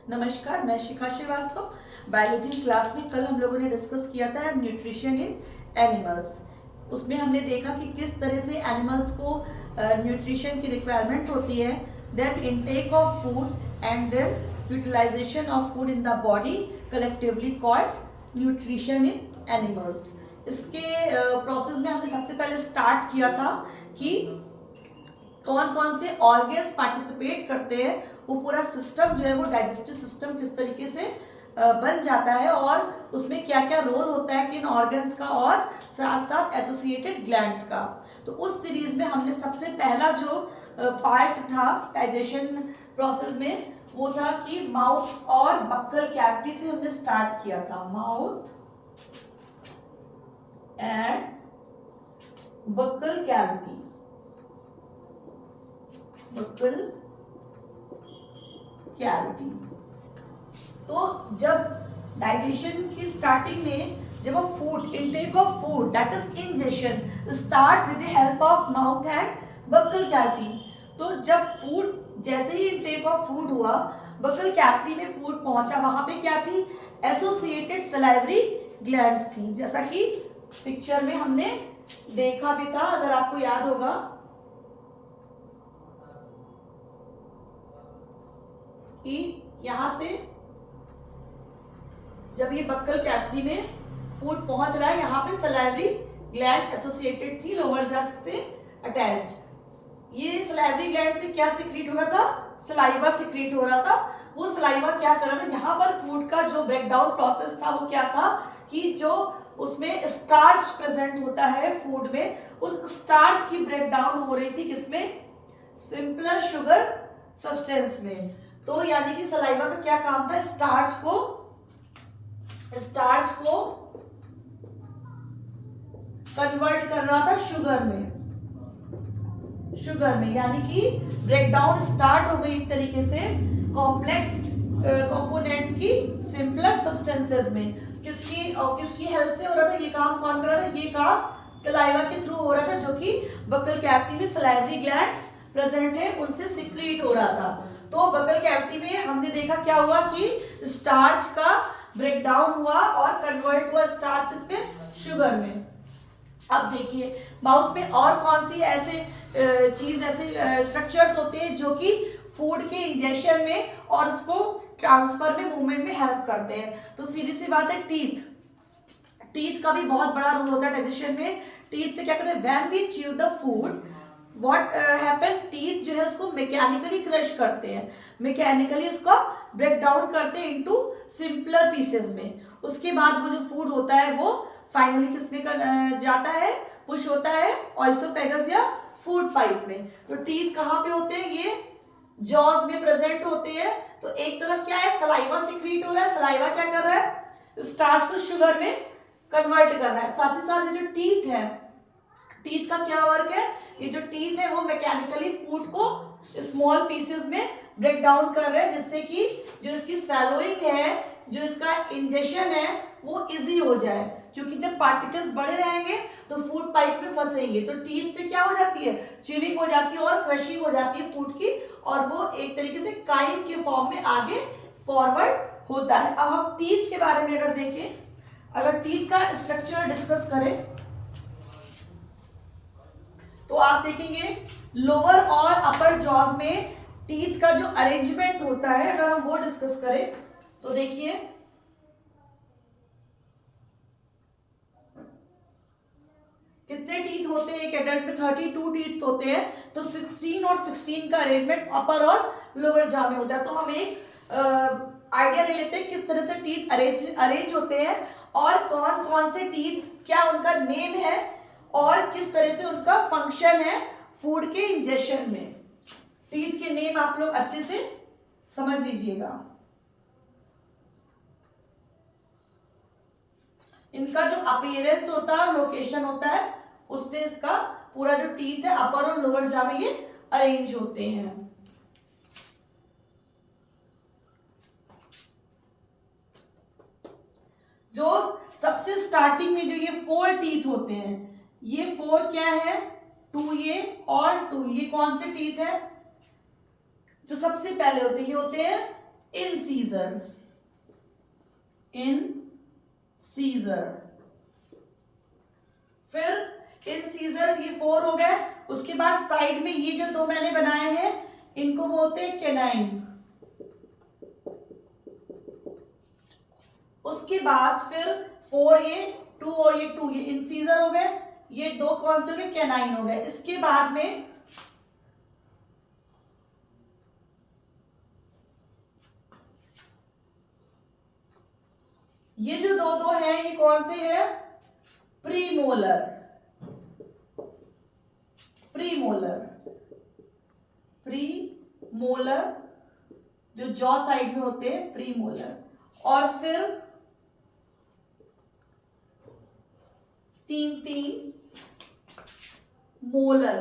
नमस्कार, मैं शिखा Srivastava. Biology class में कल हम लोगों ने डिस्कस किया था न्यूट्रिशन इन एनिमल्स। उसमें हमने देखा कि किस तरह से एनिमल्स को न्यूट्रिशन की रिक्वायरमेंट्स होती है, then intake of food and then utilization of food in the body collectively called nutrition in animals. इसके प्रोसेस में हमने सबसे पहले स्टार्ट किया था कि कौन कौन से ऑर्गन्स पार्टिसिपेट करते हैं, वो पूरा सिस्टम जो है वो डाइजेस्टिव सिस्टम किस तरीके से बन जाता है और उसमें क्या क्या रोल होता है किन ऑर्गन्स का और साथ साथ एसोसिएटेड ग्लैंड्स का। तो उस सीरीज में हमने सबसे पहला जो पार्ट था डाइजेशन प्रोसेस में वो था कि माउथ और बक्कल कैविटी से हमने स्टार्ट किया था। Mouth and buccal cavity, buccal cavity. तो जब डाइजेशन की स्टार्टिंग में जब हम food intake of food that is ingestion start with the help of mouth and buccal cavity. तो जब फूड जैसे ही इनटेक ऑफ फूड हुआ, बक्कल कैविटी में फूड पहुंचा, वहां पे क्या थी, एसोसिएटेड सलाइवरी ग्लैंड्स थी, जैसा कि पिक्चर में हमने देखा भी था, अगर आपको याद होगा। कि यहां से जब ये बक्कल कैविटी में फूड पहुंच रहा है, यहाँ पे सलाइवरी ग्लैंड एसोसिएटेड थी लोअर जर्थ से अटैच्ड। ये सलाइवरी ग्लैंड से क्या सिक्रीट हो रहा था, सलाइवा सिक्रीट हो रहा था। वो सलाइवा क्या कर रहा था, यहाँ पर फूड का जो ब्रेकडाउन प्रोसेस था वो क्या था कि जो उसमें स्टार्च प्रेजेंट होता है फूड में, उस स्टार्च की ब्रेकडाउन हो रही थी किसमें, सिंपलर शुगर सब्सटेंस में। तो यानी कि सलाइवा का क्या काम था, स्टार्च को कन्वर्ट कर रहा था शुगर में, यानी कि ब्रेकडाउन स्टार्ट हो गई एक तरीके से कॉम्प्लेक्स कंपोनेंट्स की सिंपलर सब्सटेंसेस में। किसकी हेल्प से हो रहा था ये काम, कौन कर रहा था, ये काम सलाइवा के थ्रू हो रहा था, जो कि बक्कल कैविटी में सलाइवरी ग्लैंड्स प्रेजेंट है उनसे सिक्रीट हो रहा था। तो बक्कल कैविटी में हमने देखा क्या हुआ कि स्टार्च का ब्रेकडाउन हुआ और कन्वर्ट हुआ स्टार्च किसमें, शुगर में। अब देखिए माउथ में और कौन सी ऐसे स्ट्रक्चर्स होते हैं जो कि फूड के इंजेशन में और उसको ट्रांसफर में मूवमेंट में हेल्प करते हैं। तो सीधी सी बात है, टीथ का भी बहुत बड़ा रोल होता है डाइजेशन में। टीथ से क्या करते हैं, when we chew the food what happen, teeth जो है उसको मैकेनिकली क्रश करते हैं, मैकेनिकली उसको ब्रेक डाउन करते हैं इनटू सिंपलर पीसेस में। उसके बाद वो जो फूड होता है वो फाइनली किसमें जाता है, पुश होता है ऑइसोफेगस या फूड पाइप में। तो टीथ कहाँ पे होते हैं, ये जॉज में प्रेजेंट होते हैं। तो एक तरफ क्या है, सलाइवा सिक्रीट हो रहा है, सलाइवा क्या कर रहा है, स्टार्च को शुगर में कन्वर्ट कर रहा है। साथ ही साथ ये जो टीथ है, टीथ का क्या वर्क है, ये जो टीथ है वो मैकेनिकली फूड को स्मॉल पीसेस में ब्रेक डाउन कर रहे हैं, जिससे कि जो इसकी स्वैलोइंग है, जो इसका इंजेशन है वो इजी हो जाए, क्योंकि जब पार्टिकल्स बड़े रहेंगे तो फूड पाइप में फंसेंगे। तो टीथ से क्या हो जाती है, च्यूइंग हो जाती है और क्रशिंग हो जाती है फूड की, और वो एक तरीके से काइम के फॉर्म में आगे फॉरवर्ड होता है। अब हम टीथ के बारे में अगर देखें, अगर टीथ का स्ट्रक्चर डिस्कस करें तो आप देखेंगे लोअर और अपर जॉज में टीथ का जो अरेंजमेंट होता है, अगर हम वो डिस्कस करें तो देखिए कितने टीथ होते हैं, एक एडल्ट में 32 टीथ होते हैं। तो 16 और 16 का अरेंजमेंट अपर और लोअर जॉ में होता है। तो हम एक आइडिया ले लेते हैं किस तरह से टीथ अरेंज होते हैं और कौन कौन से टीथ, क्या उनका नेम है और किस तरह से उनका फंक्शन है फूड के इंजेशन में। टीथ के नेम आप लोग अच्छे से समझ लीजिएगा। इनका जो अपीयरेंस होता है, लोकेशन होता है, उससे इसका पूरा जो टीथ है अपर और लोअर जॉ में ये अरेंज होते हैं। जो सबसे स्टार्टिंग में जो ये 4 टीथ होते हैं, ये 4 क्या है, 2 ये और 2 ये कौन से टीथ है, जो सबसे पहले होते हैं, ये होते हैं इंसीजर, इंसीजर। फिर इंसीजर ये 4 हो गए। उसके बाद साइड में ये जो 2 मैंने बनाए हैं इनको बोलते हैं कैनाइन। उसके बाद फिर 4 ये 2 और ये 2 ये इंसीजर हो गए, ये 2 कौन से हो गए, कैनाइन हो गए। इसके बाद में ये जो 2 हैं ये कौन से हैं, प्रीमोलर, प्रीमोलर, प्रीमोलर जो जॉ साइड में होते हैं प्रीमोलर। और फिर 3 मोलर।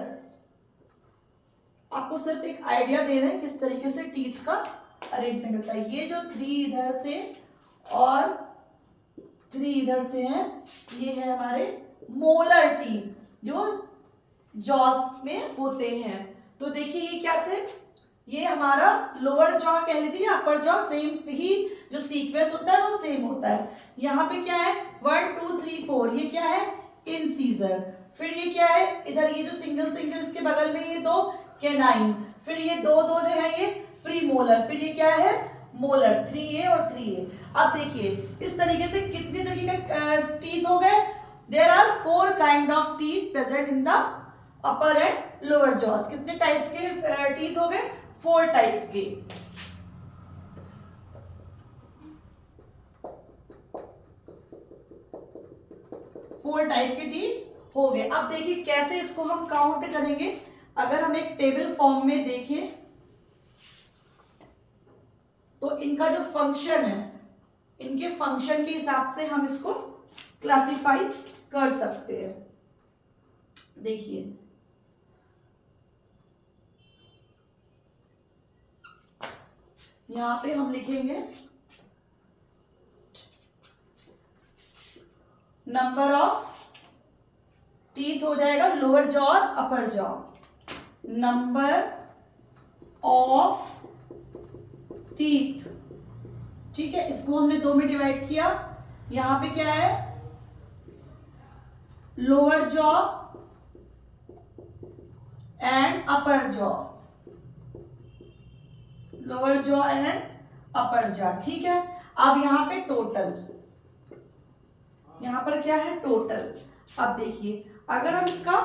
आपको सिर्फ एक आइडिया दे रहे हैं किस तरीके से टीथ का अरेंजमेंट होता है। ये जो 3 इधर से और 3 इधर से हैं, ये है हमारे मोलर टीथ जो जॉस में होते हैं। तो देखिए ये क्या थे, ये हमारा लोअर जॉ कह लीजिए, अपर जॉ, सेम ही जो सीक्वेंस होता है वो सेम होता है। यहाँ पे क्या है 1 2 3 4, ये क्या है इंसीजर। फिर ये क्या है इधर, ये जो सिंगल सिंगल इसके बगल में ये 2 कैनाइन। फिर ये 2 जो है ये प्रीमोलर। फिर ये क्या है मोलर, 3A और 3A। अब देखिए इस तरीके से कितने तरीके के टीथ हो गए। There are 4 kind of teeth present in the upper and lower jaws. कितने टाइप्स के टीथ हो गए, 4 टाइप्स के। फोर टाइप के टीथ हो गए। अब देखिए कैसे इसको हम काउंट करेंगे। अगर हम एक टेबल फॉर्म में देखें तो इनका जो फंक्शन है, इनके फंक्शन के हिसाब से हम इसको क्लासिफाई कर सकते हैं। देखिए यहां पे हम लिखेंगे नंबर ऑफ टीथ हो जाएगा लोअर जॉ और अपर जॉ। नंबर ऑफ टीथ, ठीक है, इसको हमने 2 में डिवाइड किया। यहां पे क्या है lower jaw and upper jaw, lower jaw and upper jaw, ठीक है। अब यहां पे टोटल, यहां पर क्या है टोटल। अब देखिए अगर हम इसका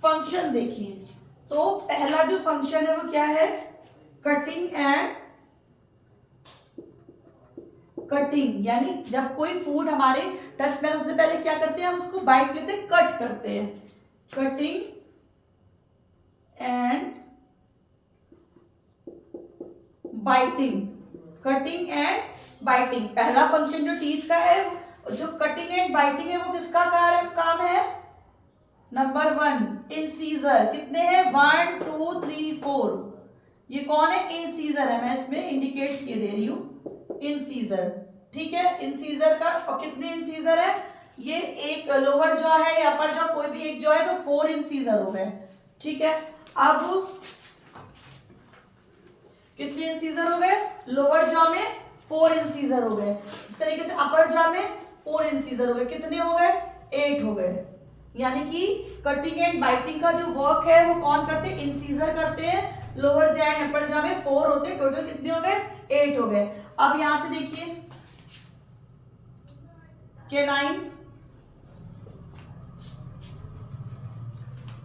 फंक्शन देखिए तो पहला जो फंक्शन है वो क्या है, कटिंग एंड कटिंग, यानी जब कोई फूड हमारे टच में, सबसे पहले क्या करते हैं हम उसको बाइट लेते हैं, कट करते हैं। Cutting and biting, cutting and biting. पहला फंक्शन जो टीथ का है, जो कटिंग एंड बाइटिंग है, वो किसका काम है, नंबर 1 इंसीजर। कितने हैं 1 2 3 4, ये कौन है इंसीजर है, मैं इसमें इंडिकेट किए दे रही हूं इंसीजर, ठीक है। इंसीजर का, और कितने इंसीजर है, ये एक लोअर जॉ है या अपर जॉ, कोई भी एक जॉ है तो 4 इंसीजर हो गए, ठीक है। अब कितने इंसीजर हो गए, लोअर जॉ में 4 इंसीजर हो गए। इस तरीके से अपर जॉ में 4 इंसीजर हो गए। कितने हो गए 8 हो गए। यानी कि कटिंग एंड बाइटिंग का जो वर्क है वो कौन करते हैं, इंसीजर करते हैं। Lower jaw and upper jaw में 4 होते हैं, टोटल कितने हो गए 8 हो गए। अब यहां से देखिए canine,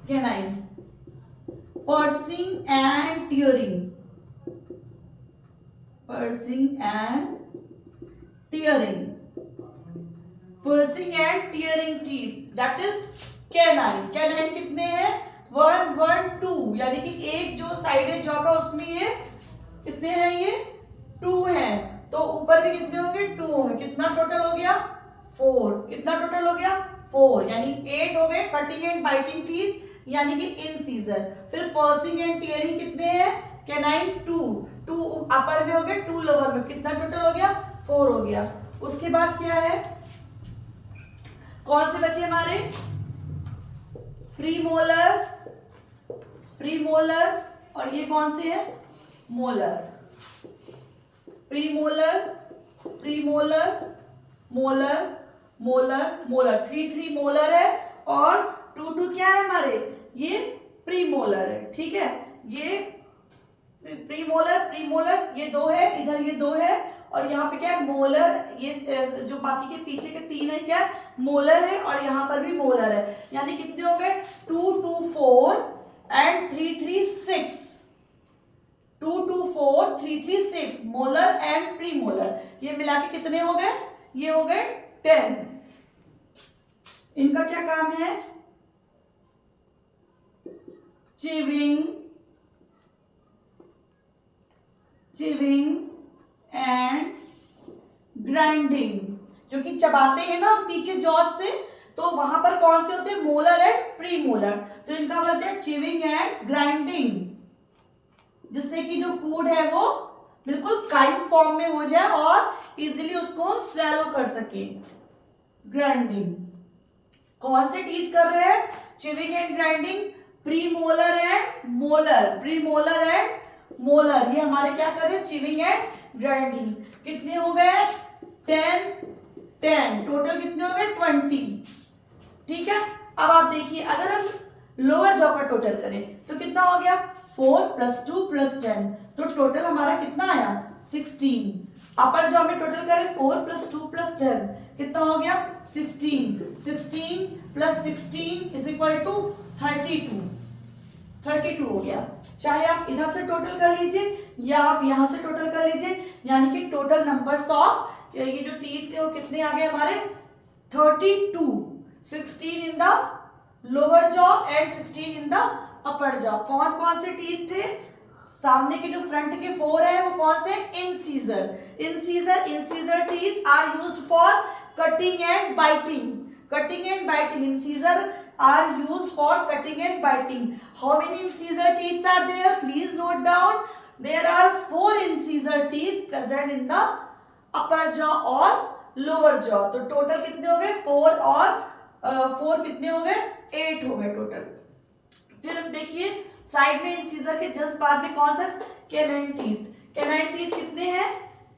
canine pursuing and tearing, pursuing and tearing, pursuing and tearing teeth, that is canine. Canine कितने हैं 1 1 2, यानी कि एक जो साइड है जॉ का उसमें ये कितने हैं, ये 2 हैं, तो ऊपर भी कितने होंगे 2 होंगे। कितना टोटल हो गया 4, कितना टोटल हो गया 4, यानी 8 हो गए कटिंग एंड बाइटिंग टीथ, यानी कि इंसीजर। फिर पर्सिंग एंड टियरिंग कितने हैं, कैनाइन 2 अपर में हो गए, 2 लोअर में, कितना टोटल हो गया 4 हो गया। उसके बाद क्या है, कौन से बचे हमारे, प्रीमोलर, प्रीमोलर, और ये कौन से है molar, premolar, premolar, molar, molar, molar, 3 molar है और 2 क्या है हमारे, ये प्रीमोलर है, ठीक है। ये प्रीमोलर, प्रीमोलर ये 2 है, इधर ये 2 है और यहाँ पे क्या है मोलर, ये जो बाकी के पीछे के 3 है क्या है मोलर है और यहाँ पर भी मोलर है, यानी कितने हो गए 2 2 4 एंड 3 3 6, 2 2 4 3 3 6 मोलर एंड प्रीमोलर, ये मिला के कितने हो गए, ये हो गए 10। इनका क्या काम है, चिविंग, चिविंग एंड ग्राइंडिंग, जो कि चबाते हैं ना पीछे जॉस से, तो वहां पर कौन से होते हैं मोलर एंड प्रीमोलर, तो इनका बोलते हैं चिविंग एंड ग्राइंडिंग, जिससे कि जो फूड है वो बिल्कुल काइट फॉर्म में हो जाए और इजीली उसको स्वैलो कर सके। ग्राइंडिंग कौन से टीथ कर रहे हैं, chewing and grinding, premolar and molar, premolar and molar, ये हमारे क्या कर रहे हैं चिविंग एंड ग्राइंडिंग। कितने हो गए 10 10, टोटल कितने हो गए 20, ठीक है। अब आप देखिए अगर हम लोअर जॉ का टोटल करें तो कितना हो गया 4 + 2 + 10, तो टोटल हमारा कितना आया 16। अपर जॉ में टोटल करें 4 + 2 + 10 कितना हो गया 16, 16 + 16 = 32, 32 हो गया। चाहे आप इधर से टोटल कर लीजिए या आप यहां से टोटल कर लीजिए, यानी कि टोटल नंबर्स ऑफ ये जो टीथ थे वो कितने आ गए हमारे 32, 16 in the lower jaw and 16 in the upper jaw. कौन कौन से टीथ थे, सामने के जो फ्रंट के 4 है वो कौन से incisor, incisor, incisor teeth are used for cutting and biting, cutting and biting, incisor are used for cutting and biting. How many incisor teeth are there? Please note down. There are 4 incisor teeth present in the upper jaw or lower jaw. तो total कितने हो गए 4 और 4 कितने हो गए 8 हो गए टोटल। फिर अब देखिए साइड में इंसीजर के जस्ट बाद में कौन सा कैनाइन टीथ, कैनाइन टीथ कितने हैं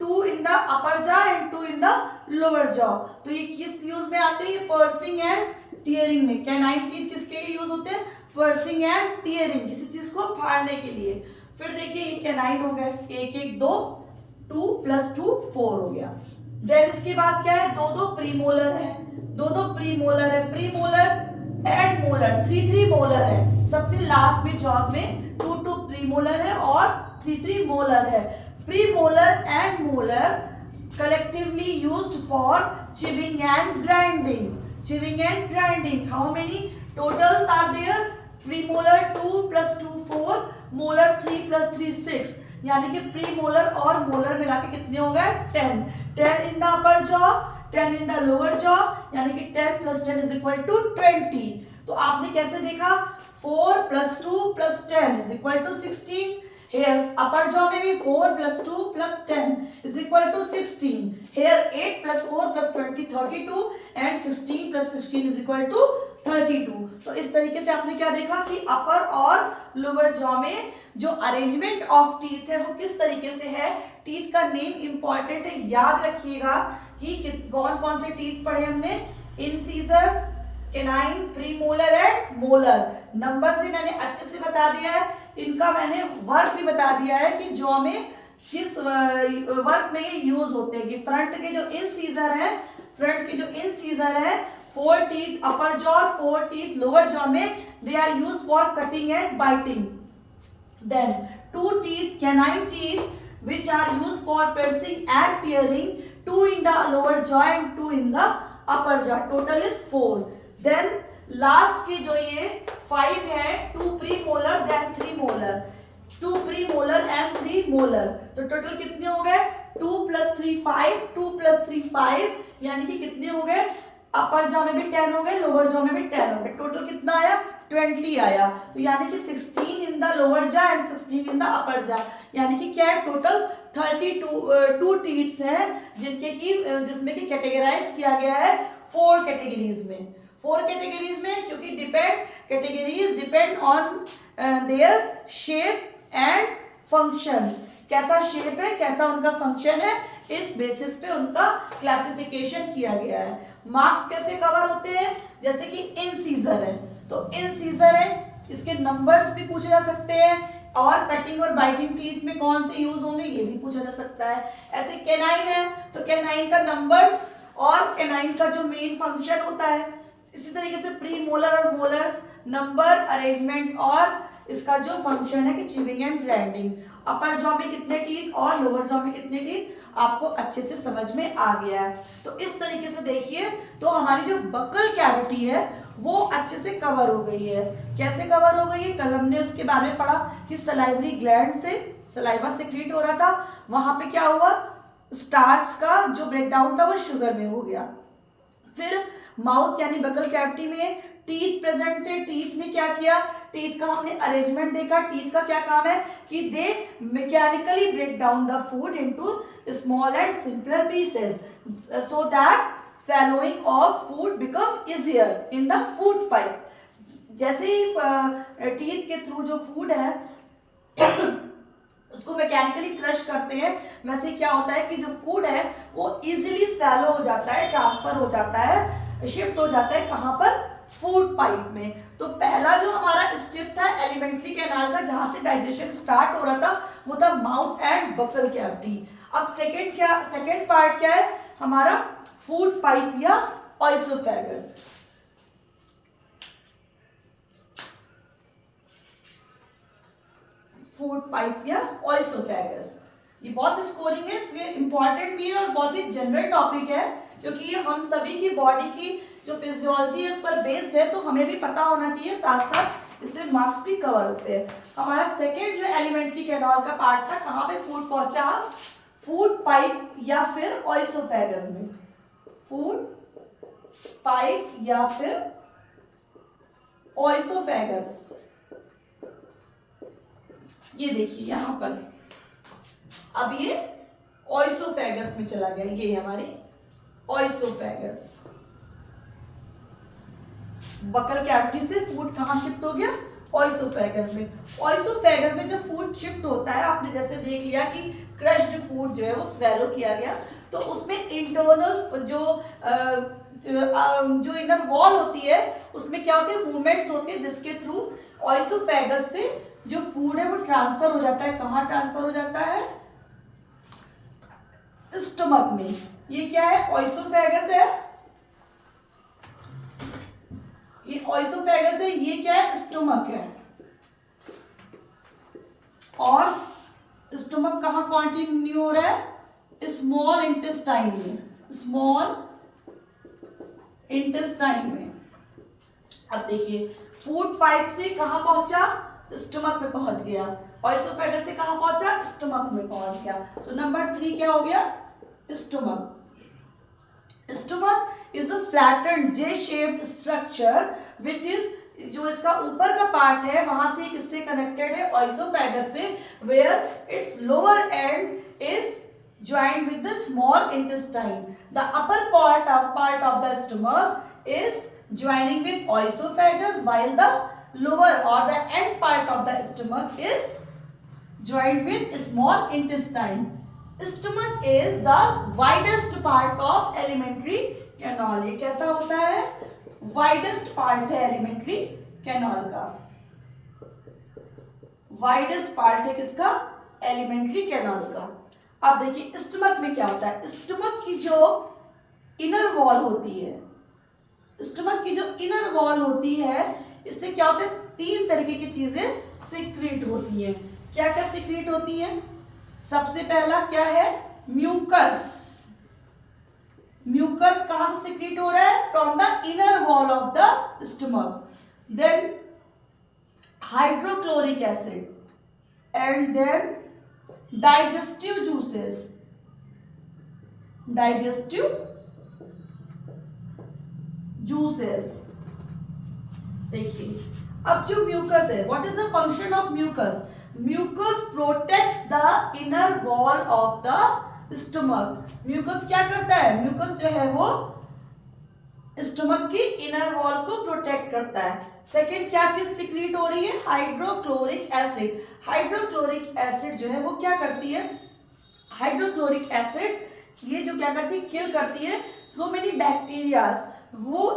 2 इन the upper jaw and 2 in the lower jaw. तो ये किस यूज में आते हैं, पर्सिंग एंड टीयरिंग में। कैनाइन टीथ किसके लिए यूज होते हैं, पर्सिंग एंड टीयरिंग, किसी चीज को फाड़ने के लिए। फिर देखिए ये कैनाइन हो गए 1 1 2, 2 + 2 4 हो गया। देन इसके बाद क्या है 2 2 प्रीमोलर है, 2 2 प्रीमोलर है, प्रीमोलर एंड मोलर 3 3 मोलर है, सबसे लास्ट में जॉज में 2 2 प्रीमोलर है और 3 3 मोलर है। Premolar and molar collectively used for chewing and grinding, chewing and grinding. How many totals are there? Premolar 2 + 2 4, molar 3 + 3 6, यानी कि प्रीमोलर और मोलर मिला के कितने हो गए 10, 10 in the upper jaw, 10 in the lower jaw, यानी कि 10 + 10 = 20। तो आपने कैसे देखा 4 + 2 + 10 = 16। Here upper jaw में भी 4 + 2 + 10 = 16. Here 8 + 4 + 20 32 and 16 + 16 = 32। तो इस तरीके से आपने क्या देखा कि अपर और लोअर जॉ में जो अरेंजमेंट ऑफ टीथ है वो किस तरीके से है। टीथ का नेम इंपॉर्टेंट है, याद रखिएगा कि कौन कौन से टीथ पढ़े हमने, incisor, canine, premolar and molar. Number से मैंने अच्छे से बता दिया है, इनका मैंने वर्क भी बता दिया है कि जॉ में किस वर्क में ये यूज होते हैं। कि फ्रंट के जो इंसीजर है, फ्रंट के जो इंसीजर है 4 टीथ अपर जॉ और 4 टीथ लोअर जॉ में they are use for cutting and biting. Then 2 teeth canine teeth which are used for piercing and tearing, 2 in the lower jaw and 2 in the upper jaw, total is 4। Then last के जो ये 5 है 2 premolar then 3 molar, 2 premolar and 3 molar, तो total कितने हो गए 2 + 3 5, 2 + 3 5, यानी कि कितने हो गए अपर जॉ में भी 10 हो गए, लोअर जॉ में भी 10 हो गए, टोटल कितना आया 20 आया। तो यानी कि 16 in the lower jaw and 16 in the upper jaw, यानी कि क्या है टोटल 32 टीथ्स हैं जिसमें कि कैटेगराइज किया गया है 4 कैटेगरीज में, 4 कैटेगरीज में, क्योंकि categories depend on their shape and function. कैसा शेप है, कैसा उनका फंक्शन है, इस बेसिस पे उनका क्लासिफिकेशन किया गया है। मार्क्स कैसे कवर होते हैं, जैसे कि इंसीजर है तो इंसीजर है, इसके नंबर्स भी पूछे जा सकते हैं, और कटिंग और बाइटिंग टीथ में कौन से यूज होंगे ये भी पूछा जा सकता है। ऐसे कैनाइन है तो कैनाइन का नंबर्स और कैनाइन का जो मेन फंक्शन होता है। इसी तरीके से प्री मोलर और मोलर्स, नंबर, अरेंजमेंट और इसका जो फंक्शन है कि chewing and grinding. Upper jaw में कितने टीथ और लोअर जॉ में कितने टीथ आपको अच्छे से समझ में आ गया है। तो इस तरीके से देखिए तो हमारी जो बकल कैविटी है वो अच्छे से कवर हो गई है। कैसे कवर हो गई है, कल हमने उसके बारे में पढ़ा कि सलाइवरी ग्लैंड से सलाइवा सेक्रेट हो रहा था, वहां पे क्या हुआ, स्टार्च का जो ब्रेकडाउन था वो शुगर में हो गया। फिर माउथ यानी बकल कैविटी में टीथ प्रेजेंट थे, टीथ ने क्या किया, टीथ का हमने अरेंजमेंट देखा। टीथ का क्या काम है कि they mechanically break down the food into small and simpler pieces so that swallowing of food become easier in the food pipe। जैसे ही टीथ के थ्रू जो फूड है उसको मैकेनिकली क्रश करते हैं, वैसे क्या होता है कि जो फूड है वो इजीली स्वैलो हो जाता है, ट्रांसफर हो जाता है, शिफ्ट हो जाता है कहाँ पर, फूड पाइप में। तो पहला जो हमारा स्टेप था एलिमेंट्री कैनाल का, जहां से डाइजेशन स्टार्ट हो रहा था, वो था माउथ एंड बकल कैविटी। अब सेकेंड पार्ट क्या है हमारा, फूड पाइप या ऑइसोफेगस। फूड पाइप या ऑइसोफेगस, ये बहुत स्कोरिंग है, इसलिए इंपॉर्टेंट भी है और बहुत ही जनरल टॉपिक है, क्योंकि ये हम सभी की बॉडी की जो फिजियोलॉजी है उस पर बेस्ड है, तो हमें भी पता होना चाहिए, साथ साथ इससे मार्क्स भी कवर होते हैं। हमारा सेकेंड जो एलिमेंट्री कैनाल का पार्ट था, कहाँ पे फूड पहुंचा, फूड पाइप या फिर ऑइसोफेगस में। फूड पाइप या फिर ऑइसोफेगस, ये देखिए यहां पर, अब ये ऑइसोफेगस में चला गया, ये हमारी ऑइसोफेगस। बकल कैविटी से फूड कहां शिफ्ट हो गया, ऑइसोफेगस में। ऑइसोफेगस में जब फूड शिफ्ट होता है, आपने जैसे देख लिया कि क्रश्ड फूड जो है वो स्वेलो किया गया, तो उसमें इंटरनल जो इनर वॉल होती है उसमें क्या होते हैं, मूवमेंट्स होती है, जिसके थ्रू ऑइसोफेगस से जो फूड है वो ट्रांसफर हो जाता है। कहाँ ट्रांसफर हो जाता है, स्टमक में। ये क्या है, ऑइसोफेगस है, ये ऑइसोफेगस है, ये क्या है, स्टमक है। और स्टमक कहाँ कंटिन्यू हो रहा है, स्मॉल इंटेस्टाइन में, स्मॉल इंटेस्टाइन में। अब देखिए फूड पाइप से कहां पहुंचा, स्टमक में पहुंच गया, ऑइसोफेगस से कहां पहुंचा, स्टमक में पहुंच गया। तो नंबर 3 क्या हो गया, stomach. Stomach is a flattened J shaped structure which is, जो इसका ऊपर का पार्ट है वहां से किससे कनेक्टेड है, ऑइसोफेगस से, where its lower end is joined with the small intestine. The upper part of the stomach is joining with oesophagus, while the lower or the end part of the stomach is joined with small intestine. Stomach is the widest part of alimentary canal. ये कैसा होता है, widest part है alimentary canal का, widest part है किसका, alimentary canal का। अब देखिए स्टमक में क्या होता है, स्टमक की जो इनर वॉल होती है, स्टमक की जो इनर वॉल होती है, इससे क्या होता है, 3 तरीके की चीजें सिक्रीट होती हैं। क्या क्या सिक्रीट होती हैं, सबसे पहला क्या है, म्यूकस। म्यूकस कहां से सिक्रीट हो रहा है, from the inner wall of the stomach. Then hydrochloric acid, and then digestive juices, digestive juices। देखिए अब जो म्यूकस है, what is the function of mucus, mucus protects the inner wall of the stomach. Mucus क्या करता है, mucus जो है वो स्टमक की इनर वॉल को प्रोटेक्ट करता है। सेकेंड क्या चीज सिक्रीट हो रही है, हाइड्रोक्लोरिक एसिड। हाइड्रोक्लोरिक एसिड जो है वो क्या करती है, हाइड्रोक्लोरिक एसिड ये जो क्या करती है, किल करती है सो मेनी बैक्टीरियाज वो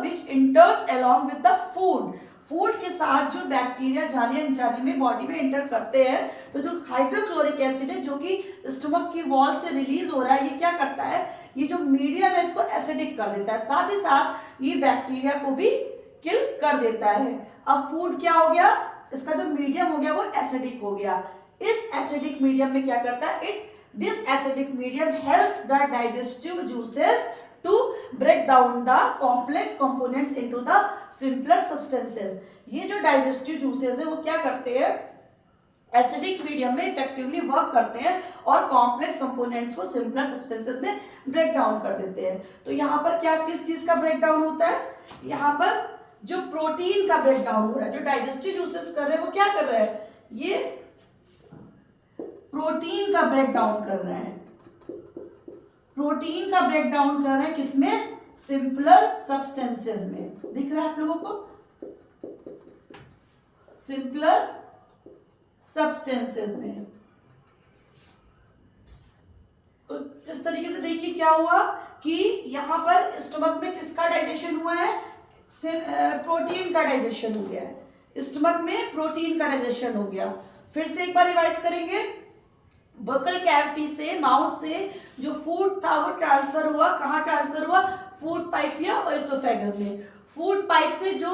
which enters along with the food. Food के साथ जो बैक्टीरिया जाने अनजाने में बॉडी में एंटर करते हैं, तो जो हाइड्रोक्लोरिक एसिड है जो कि स्टमक की वॉल से रिलीज हो रहा है, ये क्या करता है, ये जो मीडियम है इसको एसिडिक कर देता है, साथ ही साथ ये बैक्टीरिया को भी किल कर देता है। अब फूड क्या हो गया, इसका जो मीडियम हो गया वो एसिडिक हो गया। इस एसिडिक मीडियम में क्या करता है, this acidic medium helps the digestive juices to break down the complex components into the simpler substances। ये जो डाइजेस्टिव जूसेस है वो क्या करते हैं, एसिडिक मीडियम में इफेक्टिवली वर्क करते हैं और कॉम्प्लेक्स कंपोनेंट्स को सिंपलर सब्सटेंसेस में ब्रेक डाउन कर देते हैं। तो यहाँ पर क्या किस चीज का ब्रेक डाउन होता है, यहाँ पर जो प्रोटीन का ब्रेक डाउन हो रहा है। जो डाइजेस्टिव जूसेस कर रहे हैं वो क्या कर रहे हैं, ये प्रोटीन का ब्रेक डाउन कर रहे हैं, प्रोटीन का ब्रेक डाउन कर रहे हैं किसमें, सिंपलर सब्सटेंसेस में। दिख रहा है आप लोगों को, सिंपलर सब्सटेंसेस में। तो इस तरीके से देखिए क्या हुआ कि यहां पर स्टमक में किसका डाइजेशन हुआ है, प्रोटीन का डाइजेशन हो गया है, स्टमक में प्रोटीन का डाइजेशन हो गया। फिर से एक बार रिवाइज करेंगे, बकल कैविटी से माउथ से जो फूड था वो ट्रांसफर हुआ, कहाँ ट्रांसफर हुआ, फूड पाइप या ओएसोफेगस में। फूड पाइप से जो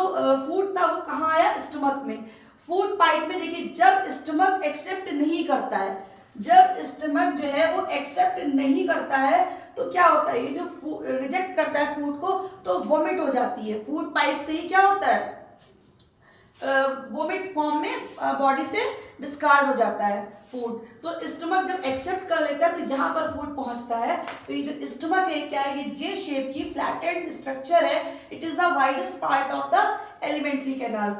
फूड था वो कहाँ आया, स्टमक में। फूड पाइप में देखिए जब स्टमक एक्सेप्ट नहीं करता है, जब स्टमक जो है वो एक्सेप्ट नहीं करता है तो क्या होता है, ये जो रिजेक्ट करता है फूड को तो वोमिट हो जाती है। फूड पाइप से ही क्या होता है, वोमिट फॉर्म में बॉडी से डिस्कार्ड हो जाता है फूड। तो स्टमक जब एक्सेप्ट कर लेता है तो यहाँ पर फूड पहुंचता है। तो ये जो स्टमक है क्या है, ये जे शेप की फ्लैटेंड स्ट्रक्चर है, it is the widest part of the alimentary canal.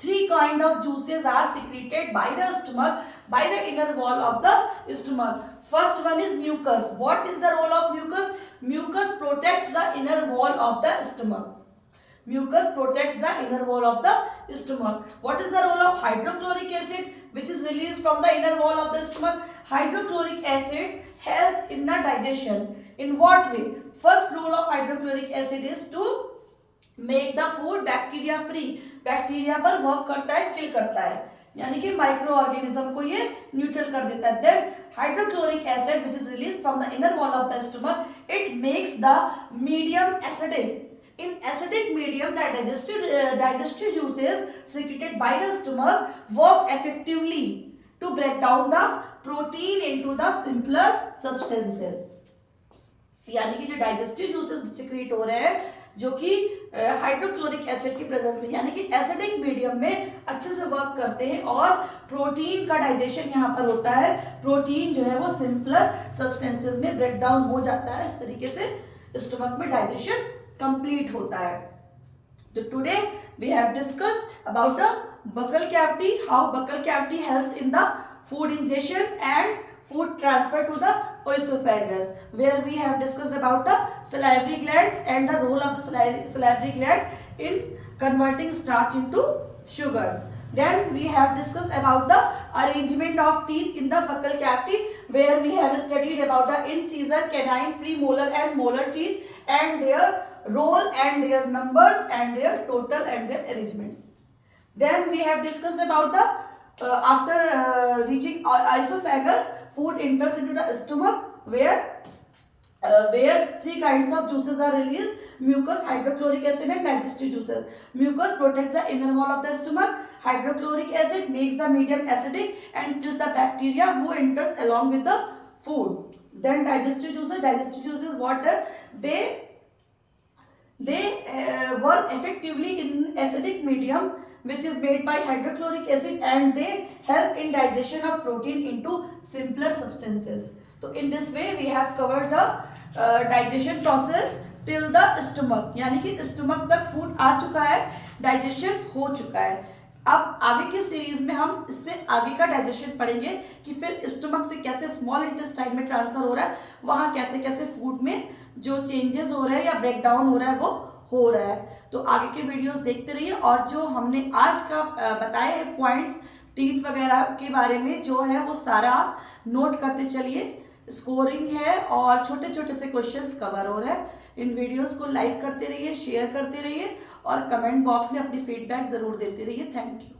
Three kind of juices are secreted by the stomach, by the inner wall of the stomach. First one is mucus. What is the role of mucus? Mucus protects the inner wall of the stomach. Mucus protects the inner wall of the stomach. What is the role of hydrochloric acid, which is released from the inner wall of the stomach? Hydrochloric acid helps in the digestion. In what way? First role of hydrochloric acid is to make the food bacteria free. Bacteria पर work करता है, किल करता है, यानी कि micro organism को ये neutral कर देता है। Then hydrochloric acid which is released from the inner wall of the stomach, it makes the medium acidic. In acidic medium the digestive juices secreted by the stomach work effectively to break down the protein into the simpler substances। यानी कि जो digestive juices secrete हो रहे हैं जो कि hydrochloric acid की presence में, यानी कि एसिडिक मीडियम में अच्छे से वर्क करते हैं और प्रोटीन का डाइजेशन यहाँ पर होता है। प्रोटीन जो है वो सिंपलर सब्सटेंसेस में ब्रेक डाउन हो जाता है, इस तरीके से स्टमक में डाइजेशन कंप्लीट होता है। तो today we have discussed about the buccal cavity, how buccal cavity helps in the food ingestion and food transfer to the oesophagus, where we have discussed about the salivary glands and the role of the salivary gland in converting starch into sugars. Then we have discussed about the arrangement of teeth in the buccal cavity, where we have studied about the incisor, canine, premolar and molar teeth and their role and their numbers and their total and their arrangements. Then we have discussed about the after reaching esophagus, food enters into the stomach where three kinds of juices are released: mucus, hydrochloric acid and digestive juices. Mucus protects the inner wall of the stomach. Hydrochloric acid makes the medium acidic and kills the bacteria who enters along with the food. Then digestive juices what they work effectively in acidic medium which is made by hydrochloric acid and they help in digestion of protein into simpler substances. So in this way we have covered the digestion process till the stomach, यानी कि stomach तक food आ चुका है, digestion हो चुका है। अब आगे की सीरीज में हम इससे आगे का डाइजेशन पढ़ेंगे कि फिर स्टमक से कैसे स्मॉल इंटेस्टाइन में ट्रांसफर हो रहा है, वहां कैसे कैसे फूड में जो चेंजेस हो रहे हैं या ब्रेक डाउन हो रहा है वो हो रहा है। तो आगे के वीडियोस देखते रहिए, और जो हमने आज का बताए हैं पॉइंट्स टीथ वगैरह के बारे में जो है वो सारा आप नोट करते चलिए। स्कोरिंग है और छोटे छोटे से क्वेश्चंस कवर हो रहे हैं। इन वीडियोस को लाइक करते रहिए, शेयर करते रहिए और कमेंट बॉक्स में अपनी फीडबैक ज़रूर देते रहिए। Thank you.